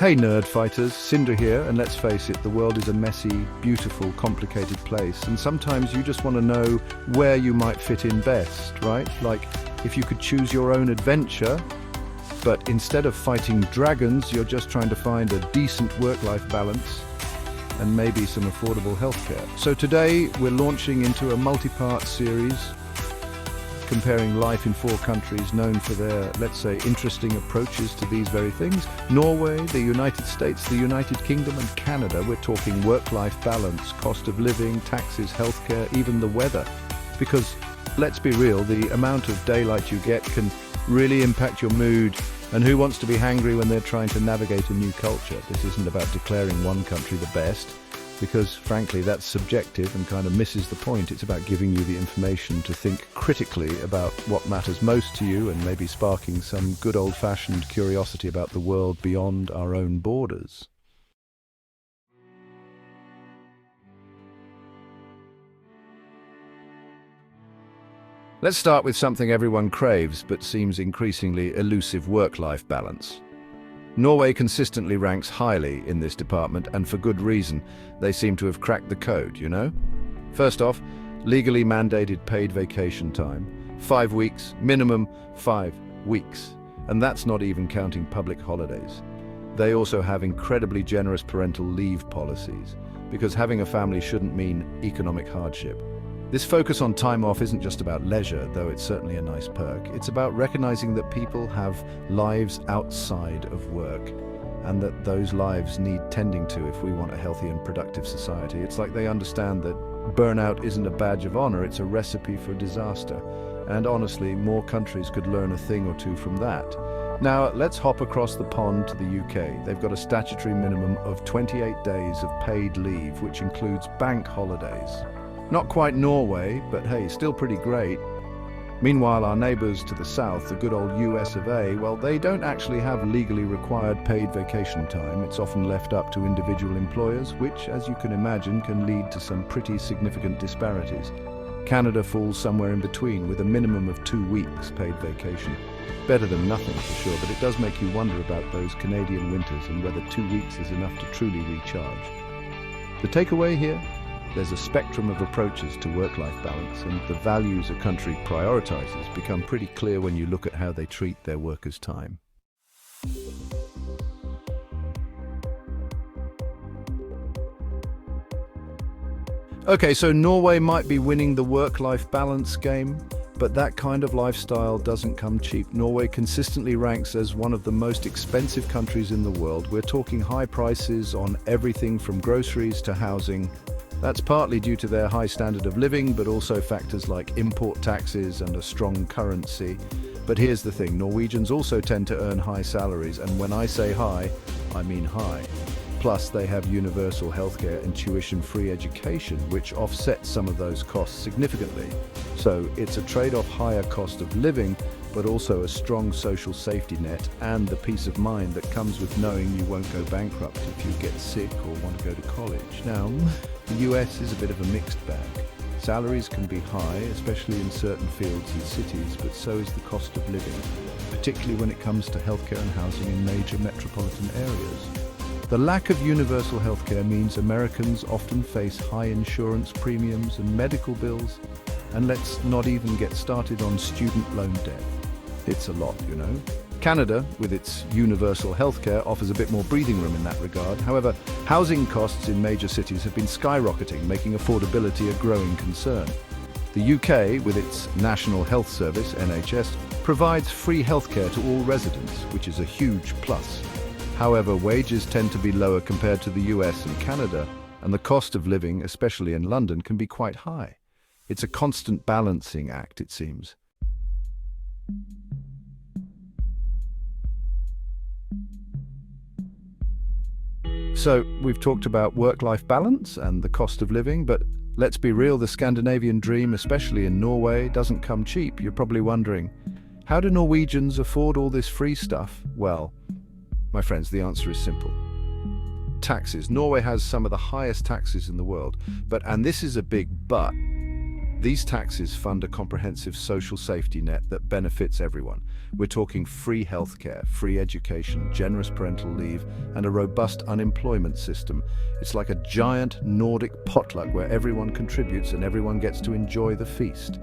Hey nerd fighters, Cinder here, and let's face it, the world is a messy, beautiful, complicated place, and sometimes you just want to know where you might fit in best, right? Like, if you could choose your own adventure, but instead of fighting dragons, you're just trying to find a decent work-life balance and maybe some affordable healthcare. So today, we're launching into a multi-part series comparing life in 4 countries known for their, let's say, interesting approaches to these very things. Norway, the United States, the United Kingdom, and Canada. We're talking work-life balance, cost of living, taxes, healthcare, even the weather. Because, let's be real, the amount of daylight you get can really impact your mood, and who wants to be hangry when they're trying to navigate a new culture? This isn't about declaring one country the best, because frankly that's subjective and kind of misses the point. It's about giving you the information to think critically about what matters most to you and maybe sparking some good old-fashioned curiosity about the world beyond our own borders. Let's start with something everyone craves but seems increasingly elusive: work-life balance. Norway consistently ranks highly in this department, and for good reason. They seem to have cracked the code, you know? First off, legally mandated paid vacation time. 5 weeks, minimum 5 weeks. And that's not even counting public holidays. They also have incredibly generous parental leave policies, because having a family shouldn't mean economic hardship. This focus on time off isn't just about leisure, though it's certainly a nice perk. It's about recognizing that people have lives outside of work, and that those lives need tending to if we want a healthy and productive society. It's like they understand that burnout isn't a badge of honor, it's a recipe for disaster. And honestly, more countries could learn a thing or two from that. Now, let's hop across the pond to the UK. They've got a statutory minimum of 28 days of paid leave, which includes bank holidays. Not quite Norway, but hey, still pretty great. Meanwhile, our neighbours to the south, the good old US, well, they don't actually have legally required paid vacation time. It's often left up to individual employers, which, as you can imagine, can lead to some pretty significant disparities. Canada falls somewhere in between, with a minimum of 2 weeks paid vacation. Better than nothing, for sure, but it does make you wonder about those Canadian winters and whether 2 weeks is enough to truly recharge. The takeaway here? There's a spectrum of approaches to work-life balance, and the values a country prioritizes become pretty clear when you look at how they treat their workers' time. Okay, so Norway might be winning the work-life balance game, but that kind of lifestyle doesn't come cheap. Norway consistently ranks as one of the most expensive countries in the world. We're talking high prices on everything from groceries to housing. That's partly due to their high standard of living, but also factors like import taxes and a strong currency. But here's the thing, Norwegians also tend to earn high salaries, and when I say high, I mean high. Plus, they have universal healthcare and tuition-free education, which offsets some of those costs significantly. So it's a trade-off: higher cost of living, but also a strong social safety net and the peace of mind that comes with knowing you won't go bankrupt if you get sick or want to go to college. Now, the US is a bit of a mixed bag. Salaries can be high, especially in certain fields and cities, but so is the cost of living, particularly when it comes to healthcare and housing in major metropolitan areas. The lack of universal healthcare means Americans often face high insurance premiums and medical bills, and let's not even get started on student loan debt. It's a lot, you know. Canada, with its universal healthcare, offers a bit more breathing room in that regard. However, housing costs in major cities have been skyrocketing, making affordability a growing concern. The UK, with its National Health Service, NHS, provides free healthcare to all residents, which is a huge plus. However, wages tend to be lower compared to the US and Canada, and the cost of living, especially in London, can be quite high. It's a constant balancing act, it seems. So, we've talked about work-life balance and the cost of living, but let's be real, the Scandinavian dream, especially in Norway, doesn't come cheap. You're probably wondering, how do Norwegians afford all this free stuff? Well, my friends, the answer is simple. Taxes. Norway has some of the highest taxes in the world, and this is a big but, These taxes fund a comprehensive social safety net that benefits everyone. We're talking free healthcare, free education, generous parental leave, and a robust unemployment system. It's like a giant Nordic potluck where everyone contributes and everyone gets to enjoy the feast.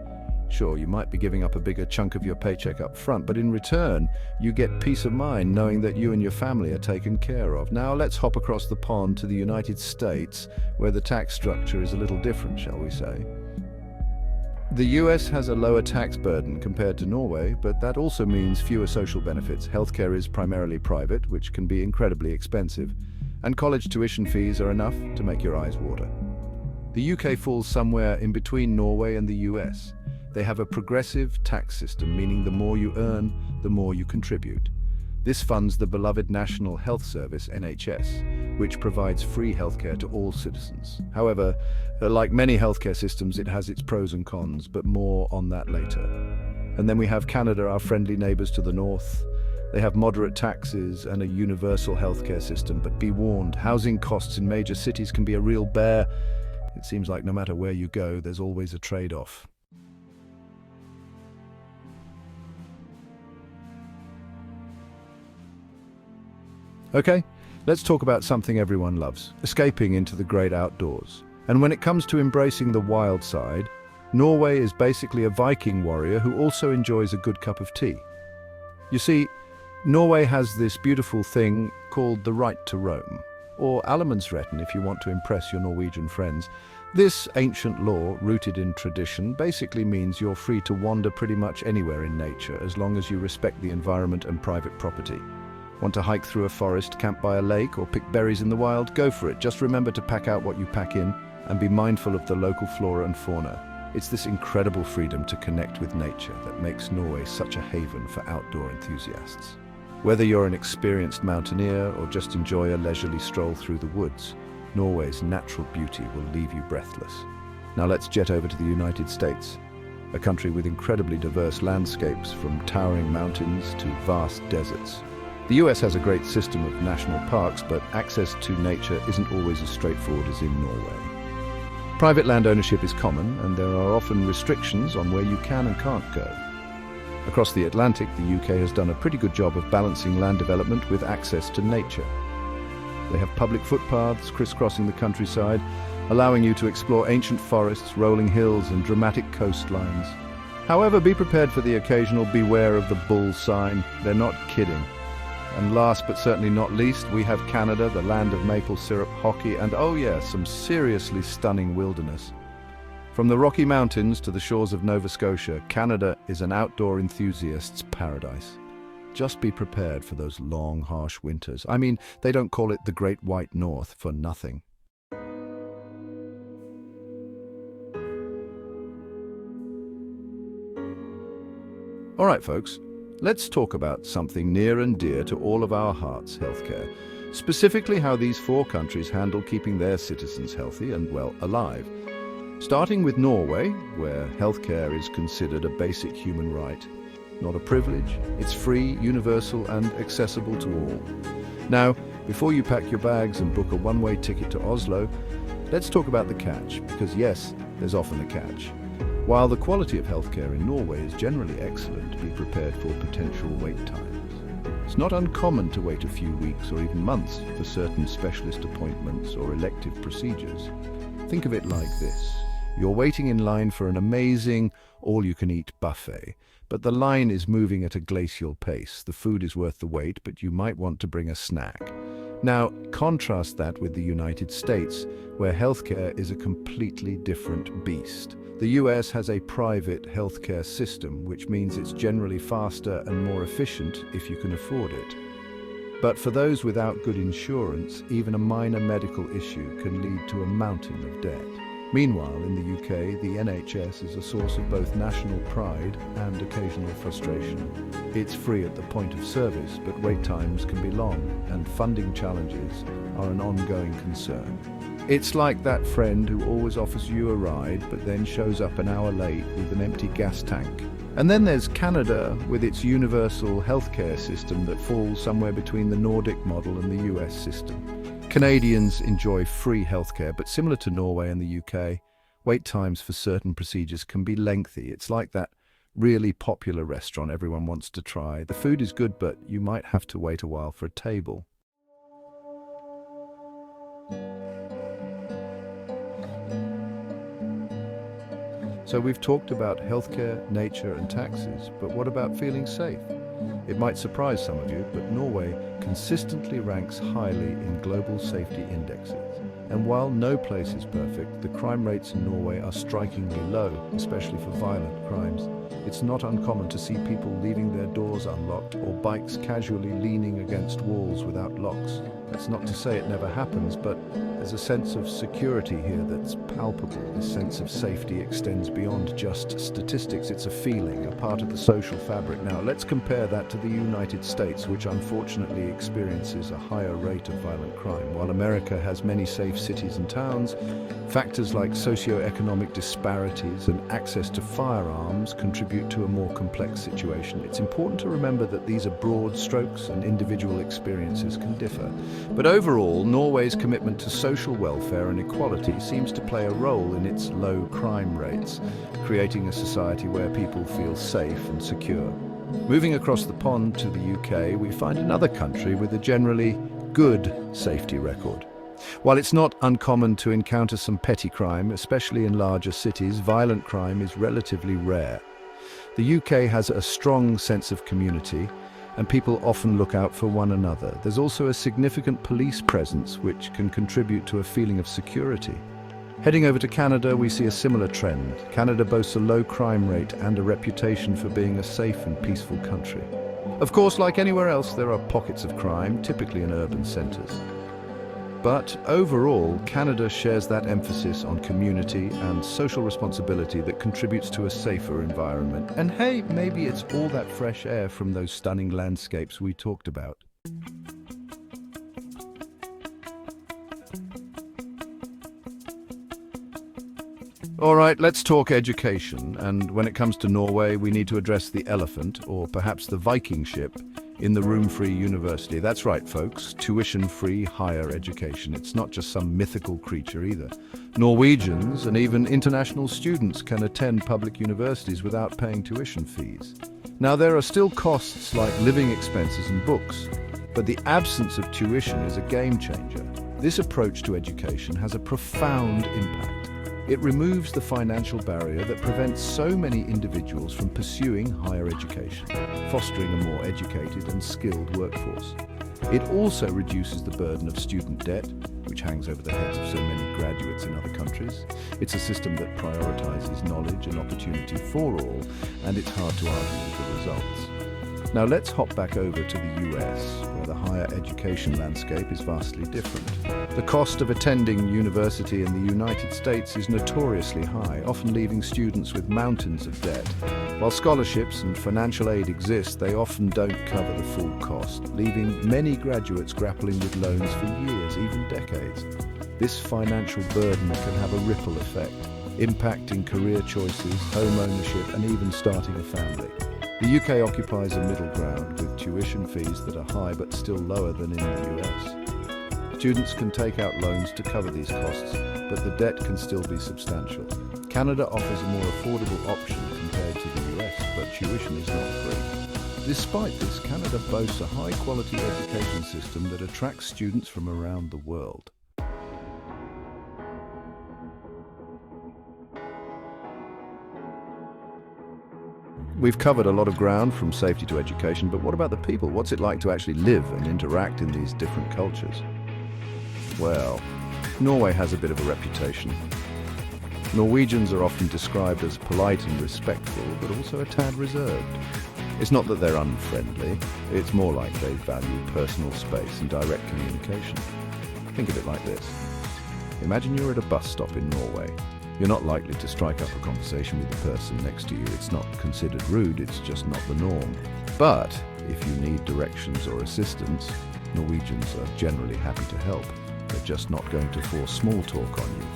Sure, you might be giving up a bigger chunk of your paycheck up front, but in return, you get peace of mind knowing that you and your family are taken care of. Now let's hop across the pond to the United States, where the tax structure is a little different, shall we say. The US has a lower tax burden compared to Norway, but that also means fewer social benefits. Healthcare is primarily private, which can be incredibly expensive, and college tuition fees are enough to make your eyes water. The UK falls somewhere in between Norway and the US. They have a progressive tax system, meaning the more you earn, the more you contribute. This funds the beloved National Health Service, NHS, which provides free healthcare to all citizens. However, like many healthcare systems, it has its pros and cons, but more on that later. And then we have Canada, our friendly neighbours to the north. They have moderate taxes and a universal healthcare system, but be warned, housing costs in major cities can be a real bear. It seems like no matter where you go, there's always a trade-off. Okay, let's talk about something everyone loves, escaping into the great outdoors. And when it comes to embracing the wild side, Norway is basically a Viking warrior who also enjoys a good cup of tea. You see, Norway has this beautiful thing called the right to roam, or allemannsretten if you want to impress your Norwegian friends. This ancient law, rooted in tradition, basically means you're free to wander pretty much anywhere in nature as long as you respect the environment and private property. Want to hike through a forest, camp by a lake, or pick berries in the wild? Go for it. Just remember to pack out what you pack in and be mindful of the local flora and fauna. It's this incredible freedom to connect with nature that makes Norway such a haven for outdoor enthusiasts. Whether you're an experienced mountaineer or just enjoy a leisurely stroll through the woods, Norway's natural beauty will leave you breathless. Now let's jet over to the United States, a country with incredibly diverse landscapes from towering mountains to vast deserts. The US has a great system of national parks, but access to nature isn't always as straightforward as in Norway. Private land ownership is common, and there are often restrictions on where you can and can't go. Across the Atlantic, the UK has done a pretty good job of balancing land development with access to nature. They have public footpaths crisscrossing the countryside, allowing you to explore ancient forests, rolling hills, and dramatic coastlines. However, be prepared for the occasional "beware of the bull" sign. They're not kidding. And last but certainly not least, we have Canada, the land of maple syrup, hockey, and oh yeah, some seriously stunning wilderness. From the Rocky Mountains to the shores of Nova Scotia, Canada is an outdoor enthusiast's paradise. Just be prepared for those long, harsh winters. I mean, they don't call it the Great White North for nothing. All right, folks. Let's talk about something near and dear to all of our hearts, healthcare. Specifically how these four countries handle keeping their citizens healthy and, well, alive. Starting with Norway, where healthcare is considered a basic human right. Not a privilege, it's free, universal, and accessible to all. Now, before you pack your bags and book a one-way ticket to Oslo, let's talk about the catch, because yes, there's often a catch. While the quality of healthcare in Norway is generally excellent, be prepared for potential wait times. It's not uncommon to wait a few weeks or even months for certain specialist appointments or elective procedures. Think of it like this. You're waiting in line for an amazing all-you-can-eat buffet, but the line is moving at a glacial pace. The food is worth the wait, but you might want to bring a snack. Now, contrast that with the United States, where healthcare is a completely different beast. The US has a private healthcare system, which means it's generally faster and more efficient if you can afford it. But for those without good insurance, even a minor medical issue can lead to a mountain of debt. Meanwhile, in the UK, the NHS is a source of both national pride and occasional frustration. It's free at the point of service, but wait times can be long, and funding challenges are an ongoing concern. It's like that friend who always offers you a ride, but then shows up an hour late with an empty gas tank. And then there's Canada, with its universal healthcare system that falls somewhere between the Nordic model and the US system. Canadians enjoy free healthcare, but similar to Norway and the UK, Wait times for certain procedures can be lengthy. It's like that really popular restaurant everyone wants to try. The food is good, but you might have to wait a while for a table. So we've talked about healthcare, nature and taxes, but what about feeling safe? It might surprise some of you, but Norway consistently ranks highly in global safety indexes. And while no place is perfect, the crime rates in Norway are strikingly low, especially for violent crimes. It's not uncommon to see people leaving their doors unlocked or bikes casually leaning against walls without locks. That's not to say it never happens, but there's a sense of security here that's palpable. This sense of safety extends beyond just statistics. It's a feeling, a part of the social fabric. Now, let's compare that to the United States, which unfortunately experiences a higher rate of violent crime. While America has many safe cities and towns, factors like socioeconomic disparities and access to firearms contribute to a more complex situation. It's important to remember that these are broad strokes and individual experiences can differ. But overall, Norway's commitment to social welfare and equality seems to play a role in its low crime rates, creating a society where people feel safe and secure. Moving across the pond to the UK, we find another country with a generally good safety record. While it's not uncommon to encounter some petty crime, especially in larger cities, violent crime is relatively rare. The UK has a strong sense of community, and people often look out for one another. There's also a significant police presence which can contribute to a feeling of security. Heading over to Canada, we see a similar trend. Canada boasts a low crime rate and a reputation for being a safe and peaceful country. Of course, like anywhere else, there are pockets of crime, typically in urban centres. But overall, Canada shares that emphasis on community and social responsibility that contributes to a safer environment. And hey, maybe it's all that fresh air from those stunning landscapes we talked about. All right, let's talk education. And when it comes to Norway, we need to address the elephant, or perhaps the Viking ship, in the room-free university. That's right, folks, tuition-free higher education. It's not just some mythical creature either. Norwegians and even international students can attend public universities without paying tuition fees. Now, there are still costs like living expenses and books, but the absence of tuition is a game changer. This approach to education has a profound impact. It removes the financial barrier that prevents so many individuals from pursuing higher education, fostering a more educated and skilled workforce. It also reduces the burden of student debt, which hangs over the heads of so many graduates in other countries. It's a system that prioritizes knowledge and opportunity for all, and it's hard to argue with the results. Now let's hop back over to the US, where the higher education landscape is vastly different. The cost of attending university in the United States is notoriously high, often leaving students with mountains of debt. While scholarships and financial aid exist, they often don't cover the full cost, leaving many graduates grappling with loans for years, even decades. This financial burden can have a ripple effect, impacting career choices, home ownership, and even starting a family. The UK occupies a middle ground with tuition fees that are high but still lower than in the US. Students can take out loans to cover these costs, but the debt can still be substantial. Canada offers a more affordable option compared to the US, but tuition is not free. Despite this, Canada boasts a high-quality education system that attracts students from around the world. We've covered a lot of ground from safety to education, but what about the people? What's it like to actually live and interact in these different cultures? Well, Norway has a bit of a reputation. Norwegians are often described as polite and respectful, but also a tad reserved. It's not that they're unfriendly, it's more like they value personal space and direct communication. Think of it like this. Imagine you're at a bus stop in Norway. You're not likely to strike up a conversation with the person next to you. It's not considered rude, it's just not the norm. But if you need directions or assistance, Norwegians are generally happy to help. They're just not going to force small talk on you.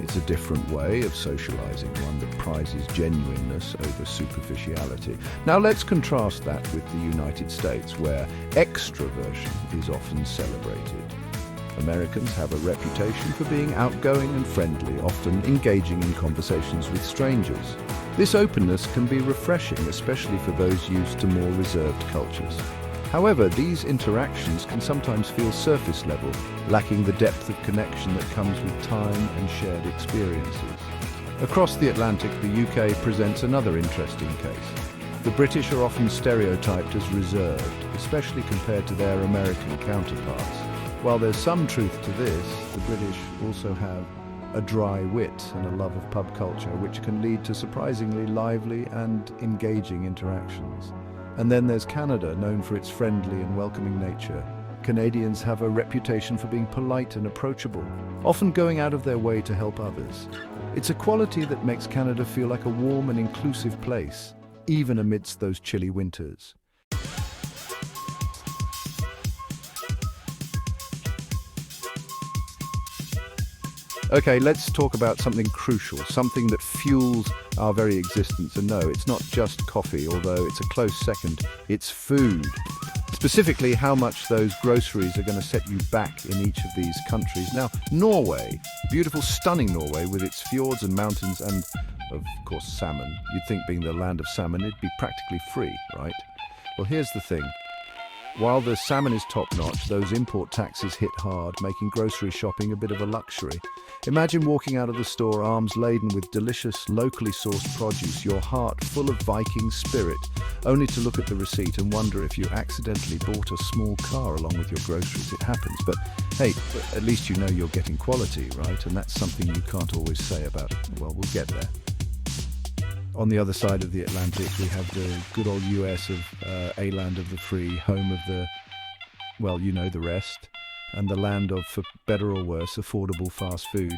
It's a different way of socializing, one that prizes genuineness over superficiality. Now let's contrast that with the United States, where extroversion is often celebrated. Americans have a reputation for being outgoing and friendly, often engaging in conversations with strangers. This openness can be refreshing, especially for those used to more reserved cultures. However, these interactions can sometimes feel surface level, lacking the depth of connection that comes with time and shared experiences. Across the Atlantic, the UK presents another interesting case. The British are often stereotyped as reserved, especially compared to their American counterparts. While there's some truth to this, the British also have a dry wit and a love of pub culture, which can lead to surprisingly lively and engaging interactions. And then there's Canada, known for its friendly and welcoming nature. Canadians have a reputation for being polite and approachable, often going out of their way to help others. It's a quality that makes Canada feel like a warm and inclusive place, even amidst those chilly winters. Okay, let's talk about something crucial, something that fuels our very existence. And no, it's not just coffee, although it's a close second, it's food. Specifically, how much those groceries are going to set you back in each of these countries. Now, Norway, beautiful, stunning Norway with its fjords and mountains and, of course, salmon. You'd think being the land of salmon, it'd be practically free, right? Well, here's the thing. While the salmon is top-notch, those import taxes hit hard, making grocery shopping a bit of a luxury. Imagine walking out of the store arms laden with delicious, locally sourced produce, your heart full of Viking spirit, only to look at the receipt and wonder if you accidentally bought a small car along with your groceries. It happens, but hey, at least you know you're getting quality, right? And that's something you can't always say about, well, we'll get there. On the other side of the Atlantic, we have the good old US of a land of the free, home of the, well, you know the rest, and the land of, for better or worse, affordable fast food.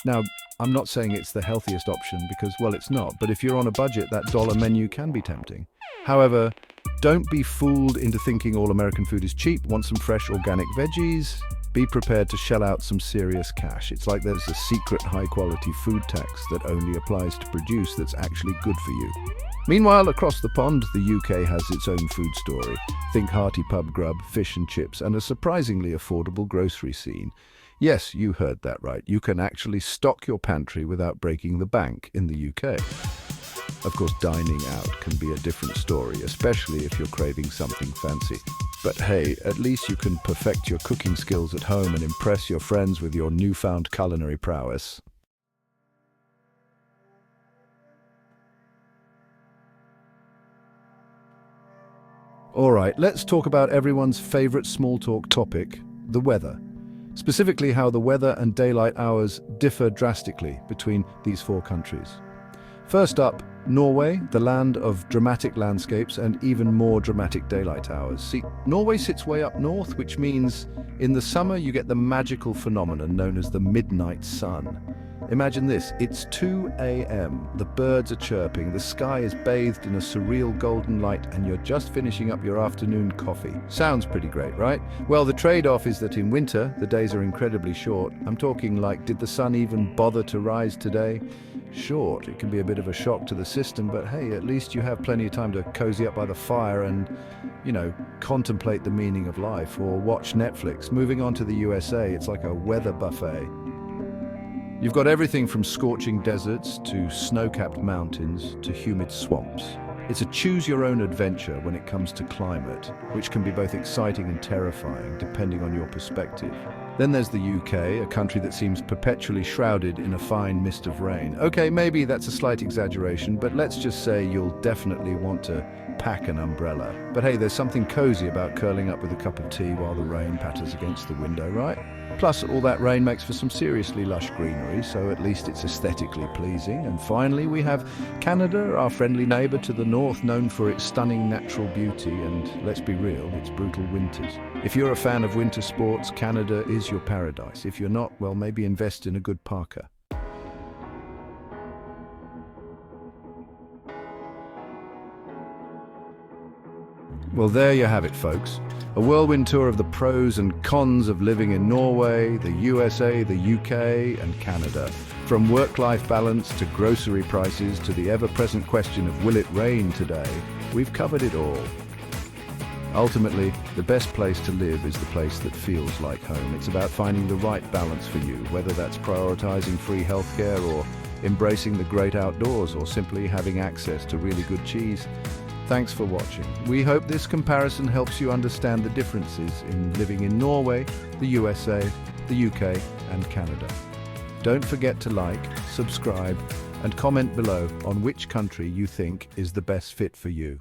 Now, I'm not saying it's the healthiest option because, well, it's not, but if you're on a budget, that dollar menu can be tempting. However, don't be fooled into thinking all American food is cheap. Want some fresh organic veggies? Be prepared to shell out some serious cash. It's like there's a secret high-quality food tax that only applies to produce that's actually good for you. Meanwhile, across the pond, the UK has its own food story. Think hearty pub grub, fish and chips, and a surprisingly affordable grocery scene. Yes, you heard that right. You can actually stock your pantry without breaking the bank in the UK. Of course, dining out can be a different story, especially if you're craving something fancy. But hey, at least you can perfect your cooking skills at home and impress your friends with your newfound culinary prowess. Alright, let's talk about everyone's favorite small talk topic, the weather. Specifically how the weather and daylight hours differ drastically between these four countries. First up, Norway, the land of dramatic landscapes and even more dramatic daylight hours. See, Norway sits way up north, which means in the summer you get the magical phenomenon known as the midnight sun. Imagine this, it's 2 a.m., the birds are chirping, the sky is bathed in a surreal golden light, and you're just finishing up your afternoon coffee. Sounds pretty great, right? Well, the trade-off is that in winter, the days are incredibly short. I'm talking like, did the sun even bother to rise today? Short. It can be a bit of a shock to the system, but hey, at least you have plenty of time to cozy up by the fire and, contemplate the meaning of life or watch Netflix. Moving on to the USA, it's like a weather buffet. You've got everything from scorching deserts to snow-capped mountains to humid swamps. It's a choose-your-own adventure when it comes to climate, which can be both exciting and terrifying, depending on your perspective. Then there's the UK, a country that seems perpetually shrouded in a fine mist of rain. Okay, maybe that's a slight exaggeration, but let's just say you'll definitely want to pack an umbrella. But hey, there's something cozy about curling up with a cup of tea while the rain patters against the window, right? Plus, all that rain makes for some seriously lush greenery, so at least it's aesthetically pleasing. And finally, we have Canada, our friendly neighbour to the north, known for its stunning natural beauty and, let's be real, its brutal winters. If you're a fan of winter sports, Canada is your paradise. If you're not, well, maybe invest in a good parka. Well, there you have it, folks. A whirlwind tour of the pros and cons of living in Norway, the USA, the UK, and Canada. From work-life balance to grocery prices to the ever-present question of will it rain today, we've covered it all. Ultimately, the best place to live is the place that feels like home. It's about finding the right balance for you, whether that's prioritizing free healthcare or embracing the great outdoors or simply having access to really good cheese. Thanks for watching. We hope this comparison helps you understand the differences in living in Norway, the USA, the UK, and Canada. Don't forget to like, subscribe, and comment below on which country you think is the best fit for you.